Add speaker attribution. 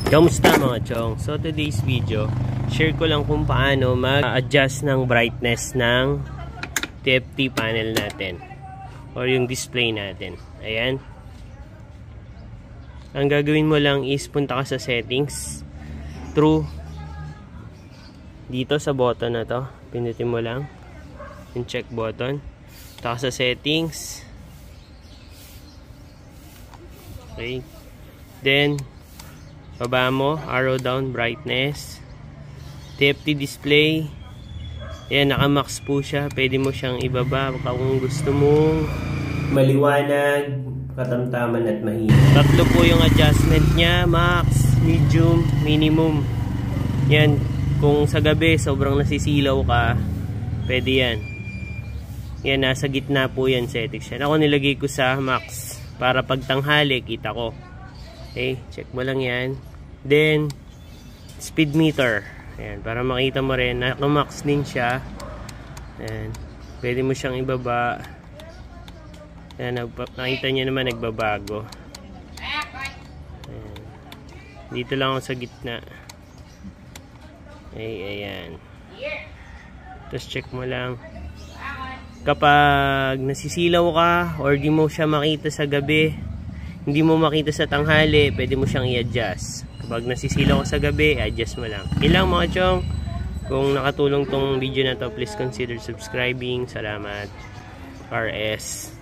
Speaker 1: Kamusta mga chong? So today's video, share ko lang kung paano mag-adjust ng brightness ng TFT panel natin or yung display natin. Ayan. Ang gagawin mo lang is punta ka sa settings through dito sa button na to. Pindutin mo lang yung check button. Punta ka sa settings. Okay. Then baba mo, arrow down, brightness, TFT display. Ayan, naka-max po siya. Pwede mo siyang ibaba kung gusto mong maliwanag, katamtaman at mahina. Tatlo po yung adjustment niya, max, medium, minimum. Yan, kung sa gabi sobrang nasisilaw ka, pwede yan. Yan, nasa gitna po yan settings yan. Ako nilagay ko sa max para pag tanghali kita ko. Okay, check mo lang yan. Then, speed meter. Ayan, para makita mo rin, naka-max din siya. Ayan, pwede mo siyang ibaba. Ayan, nakita niyo naman nagbabago. Ayan. Dito lang ako sa gitna. Okay, ayan. Tapos check mo lang. Kapag nasisilaw ka or di mo siya makita sa gabi, hindi mo makita sa tanghali, pwede mo siyang i-adjust. Kapag nasisilaw ka sa gabi, adjust mo lang. Ilang mga chong, kung nakatulong tong video na to, please consider subscribing. Salamat. RS.